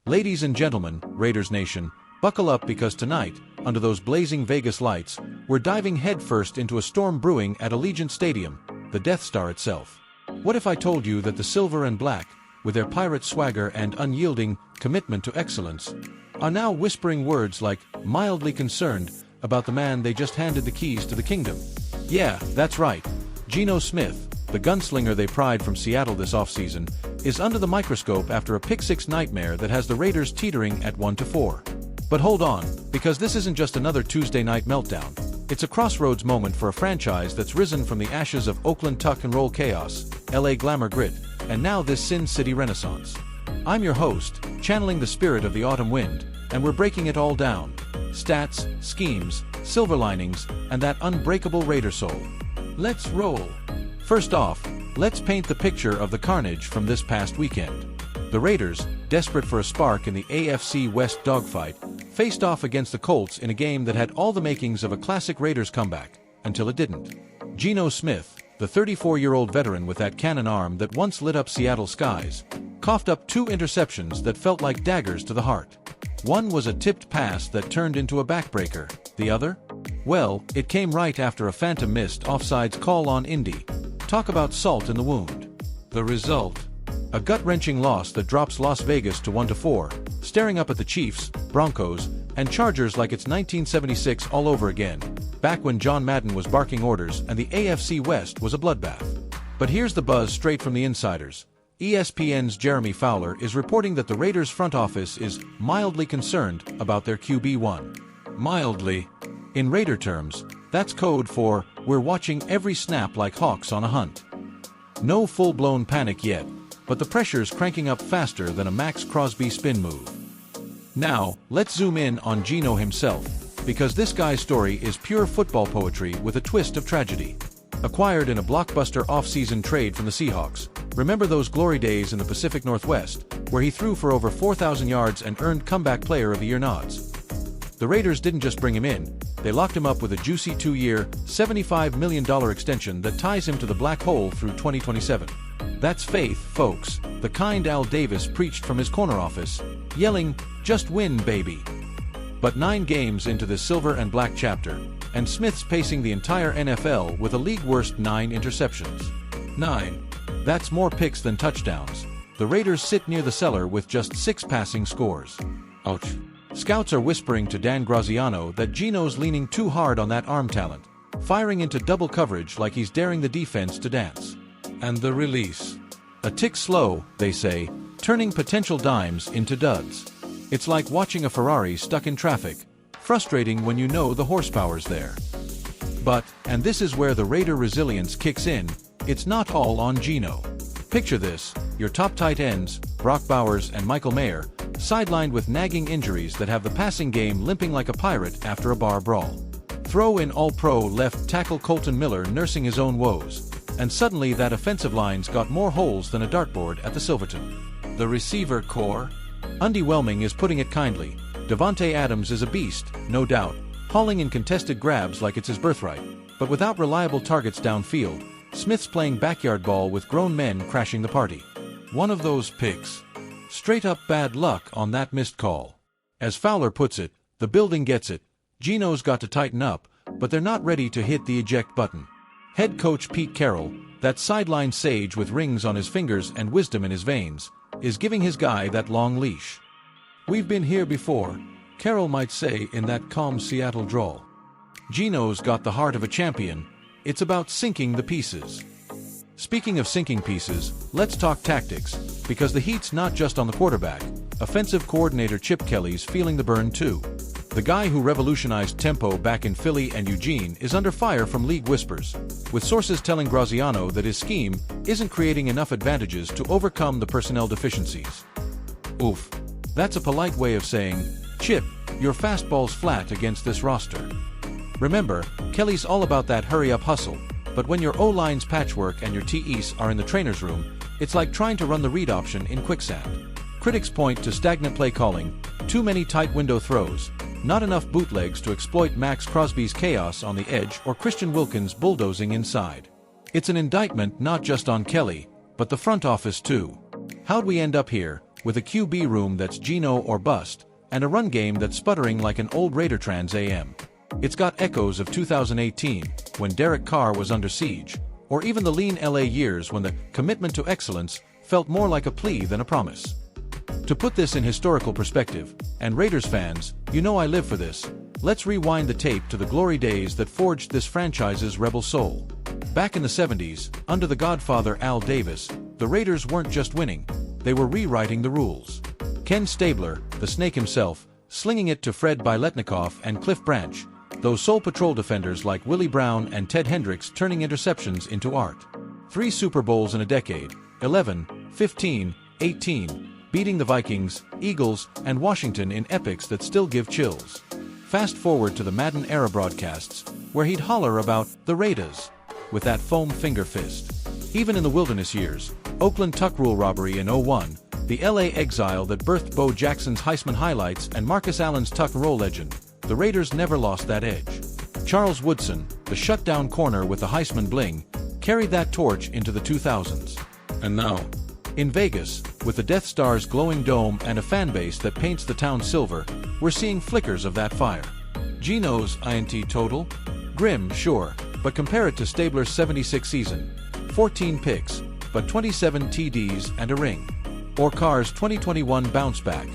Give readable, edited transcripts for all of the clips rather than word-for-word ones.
Ladies and gentlemen, Raiders Nation, buckle up because tonight, under those blazing Vegas lights, we're diving headfirst into a storm brewing at Allegiant Stadium, the Death Star itself. What if I told you that the silver and black, with their pirate swagger and unyielding commitment to excellence, are now whispering words like mildly concerned about the man they just handed the keys to the kingdom? Yeah, that's right. Geno Smith, the gunslinger they pried from Seattle this offseason, is under the microscope after a pick-six nightmare that has the Raiders teetering at 1-4. But hold on, because this isn't just another Tuesday night meltdown. It's a crossroads moment for a franchise that's risen from the ashes of Oakland tuck and roll chaos, LA glamour grit, and now this Sin City renaissance. I'm your host, channeling the spirit of the autumn wind, and we're breaking it all down. Stats, schemes, silver linings, and that unbreakable Raider soul. Let's roll. First off, let's paint the picture of the carnage from this past weekend. The Raiders, desperate for a spark in the AFC West dogfight, faced off against the Colts in a game that had all the makings of a classic Raiders comeback, until it didn't. Geno Smith, the 34-year-old veteran with that cannon arm that once lit up Seattle skies, coughed up two interceptions that felt like daggers to the heart. One was a tipped pass that turned into a backbreaker. The other? Well, it came right after a phantom missed offsides call on Indy. Talk about salt in the wound. The result? A gut-wrenching loss that drops Las Vegas to 1-4, staring up at the Chiefs, Broncos, and Chargers like it's 1976 all over again, back when John Madden was barking orders and the AFC West was a bloodbath. But here's the buzz straight from the insiders. ESPN's Jeremy Fowler is reporting that the Raiders front office is mildly concerned about their QB1. Mildly. In Raider terms, that's code for, we're watching every snap like hawks on a hunt. No full-blown panic yet, but the pressure's cranking up faster than a Max Crosby spin move. Now, let's zoom in on Geno himself, because this guy's story is pure football poetry with a twist of tragedy. Acquired in a blockbuster off-season trade from the Seahawks, remember those glory days in the Pacific Northwest, where he threw for over 4,000 yards and earned Comeback Player of the Year nods? The Raiders didn't just bring him in, they locked him up with a juicy 2-year, $75 million extension that ties him to the black hole through 2027. That's faith, folks, the kind Al Davis preached from his corner office, yelling, "Just win, baby." But 9 games into this silver and black chapter, and Smith's pacing the entire NFL with a league-worst 9 interceptions. 9. That's more picks than touchdowns. The Raiders sit near the cellar with just 6 passing scores. Ouch. Scouts are whispering to Dan Graziano that Geno's leaning too hard on that arm talent, firing into double coverage like he's daring the defense to dance. And the release. A tick slow, they say, turning potential dimes into duds. It's like watching a Ferrari stuck in traffic, frustrating when you know the horsepower's there. But, and this is where the Raider resilience kicks in, it's not all on Geno. Picture this, your top tight ends, Brock Bowers and Michael Mayer, sidelined with nagging injuries that have the passing game limping like a pirate after a bar brawl. Throw in all-pro left tackle Colton Miller nursing his own woes, and suddenly that offensive line's got more holes than a dartboard at the Silverton. The receiver core? Underwhelming is putting it kindly. Davante Adams is a beast, no doubt, hauling in contested grabs like it's his birthright, but without reliable targets downfield, Smith's playing backyard ball with grown men crashing the party. One of those picks. Straight up bad luck on that missed call. As Fowler puts it, the building gets it. Geno's got to tighten up, but they're not ready to hit the eject button. Head coach Pete Carroll, that sideline sage with rings on his fingers and wisdom in his veins, is giving his guy that long leash. "We've been here before," Carroll might say in that calm Seattle drawl. Geno's got the heart of a champion. It's about sinking the pieces. Speaking of sinking pieces, let's talk tactics, because the heat's not just on the quarterback. Offensive coordinator Chip Kelly's feeling the burn too. The guy who revolutionized tempo back in Philly and Eugene is under fire from league whispers, with sources telling Graziano that his scheme isn't creating enough advantages to overcome the personnel deficiencies. Oof. That's a polite way of saying, Chip, your fastball's flat against this roster. Remember, Kelly's all about that hurry-up hustle, but when your O-line's patchwork and your TEs are in the trainer's room, it's like trying to run the read option in quicksand. Critics point to stagnant play calling, too many tight window throws, not enough bootlegs to exploit Max Crosby's chaos on the edge or Christian Wilkins bulldozing inside. It's an indictment not just on Kelly, but the front office too. How'd we end up here, with a QB room that's Geno or bust, and a run game that's sputtering like an old Raider Trans AM. It's got echoes of 2018, when Derek Carr was under siege, or even the lean LA years when the commitment to excellence felt more like a plea than a promise. To put this in historical perspective, and Raiders fans, you know I live for this, let's rewind the tape to the glory days that forged this franchise's rebel soul. Back in the 70s, under the Godfather Al Davis, the Raiders weren't just winning, they were rewriting the rules. Ken Stabler, the Snake himself, slinging it to Fred Biletnikoff and Cliff Branch, those Soul Patrol defenders like Willie Brown and Ted Hendricks turning interceptions into art. 3 Super Bowls in a decade, 11, 15, 18, beating the Vikings, Eagles, and Washington in epics that still give chills. Fast forward to the Madden-era broadcasts, where he'd holler about the Raiders with that foam finger fist. Even in the wilderness years, Oakland tuck rule robbery in '01, the LA exile that birthed Bo Jackson's Heisman highlights and Marcus Allen's tuck roll legend, the Raiders never lost that edge. Charles Woodson, the shutdown corner with the Heisman bling, carried that torch into the 2000s. And now, in Vegas, with the Death Star's glowing dome and a fanbase that paints the town silver, we're seeing flickers of that fire. Geno's INT total? Grim, sure, but compare it to Stabler's 76 season. 14 picks, but 27 TDs and a ring. Or Carr's 2021 bounce back,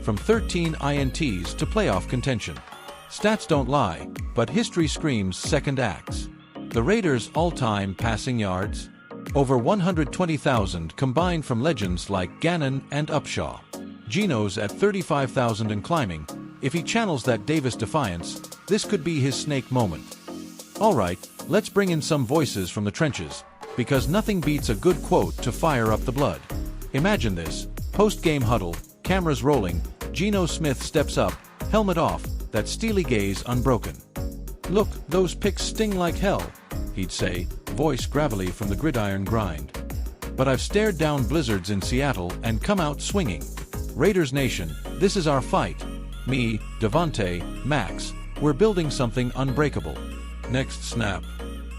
from 13 INTs to playoff contention. Stats don't lie, but history screams second acts. The Raiders' all-time passing yards? Over 120,000 combined from legends like Gannon and Upshaw. Geno's at 35,000 and climbing. If he channels that Davis defiance, this could be his Snake moment. Alright, let's bring in some voices from the trenches, because nothing beats a good quote to fire up the blood. Imagine this, post-game huddle, cameras rolling, Geno Smith steps up, helmet off, that steely gaze unbroken. "Look, those picks sting like hell," he'd say, voice gravelly from the gridiron grind. "But I've stared down blizzards in Seattle and come out swinging. Raiders Nation, this is our fight. Me, Devontae, Max, we're building something unbreakable." Next snap.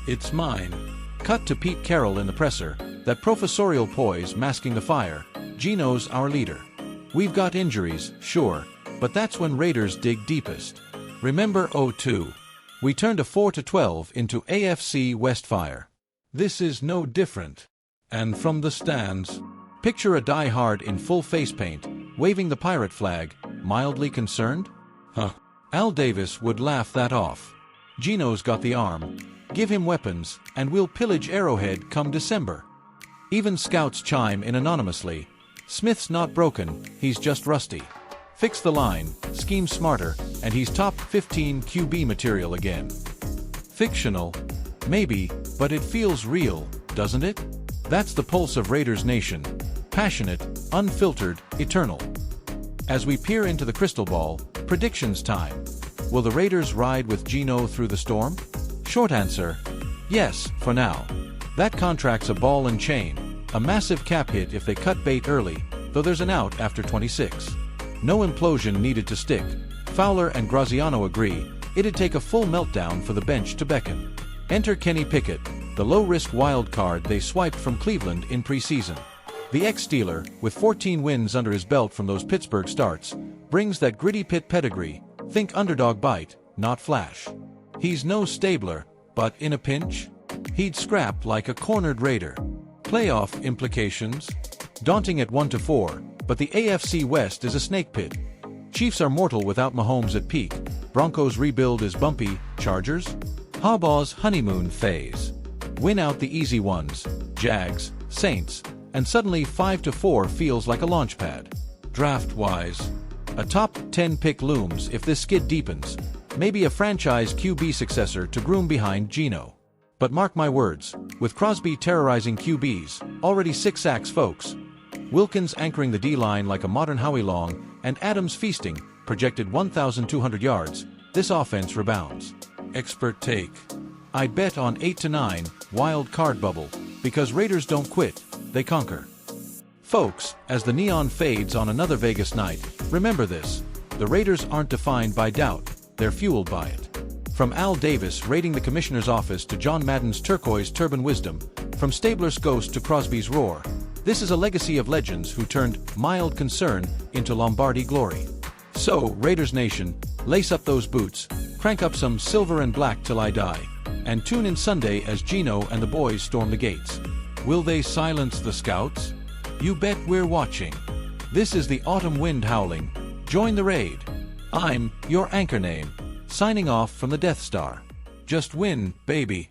"It's mine." Cut to Pete Carroll in the presser, that professorial poise masking the fire. Geno's our leader. "We've got injuries, sure, but that's when Raiders dig deepest. Remember '02? We turned a 4-12 into AFC West fire. This is no different." And from the stands, picture a die-hard in full face paint, waving the pirate flag, mildly concerned? Huh. Al Davis would laugh that off. Geno's got the arm. Give him weapons, and we'll pillage Arrowhead come December. Even scouts chime in anonymously. "Smith's not broken, he's just rusty. Fix the line, scheme smarter, and he's top 15 QB material again." Fictional? Maybe, but it feels real, doesn't it? That's the pulse of Raiders Nation. Passionate, unfiltered, eternal. As we peer into the crystal ball, predictions time. Will the Raiders ride with Geno through the storm? Short answer, yes, for now. That contract's a ball and chain, a massive cap hit if they cut bait early, though there's an out after 26. No implosion needed to stick. Fowler and Graziano agree, it'd take a full meltdown for the bench to beckon. Enter Kenny Pickett, the low-risk wild card they swiped from Cleveland in preseason. The ex-Steeler, with 14 wins under his belt from those Pittsburgh starts, brings that gritty Pitt pedigree, think underdog bite, not flash. He's no Stabler, but in a pinch? He'd scrap like a cornered Raider. Playoff implications? Daunting at 1-4, but the AFC West is a snake pit. Chiefs are mortal without Mahomes at peak. Broncos rebuild is bumpy. Chargers? Harbaugh's honeymoon phase. Win out the easy ones. Jags, Saints, and suddenly 5-4 feels like a launch pad. Draft-wise, a top 10 pick looms if this skid deepens. Maybe a franchise QB successor to groom behind Geno. But mark my words, with Crosby terrorizing QBs, already 6 sacks folks, Wilkins anchoring the D-line like a modern Howie Long, and Adams feasting, projected 1,200 yards, this offense rebounds. Expert take. I'd bet on 8-9, wild card bubble, because Raiders don't quit, they conquer. Folks, as the neon fades on another Vegas night, remember this, the Raiders aren't defined by doubt, they're fueled by it. From Al Davis raiding the commissioner's office to John Madden's turquoise turban wisdom, from Stabler's ghost to Crosby's roar, This is a legacy of legends who turned mild concern into Lombardy glory. So, Raiders Nation, lace up those boots, crank up some silver and black till I die, and tune in Sunday as Geno and the boys storm the gates. Will they silence the scouts? You bet we're watching. This is the autumn wind howling. Join the raid. I'm your anchor name, signing off from the Death Star. Just win, baby.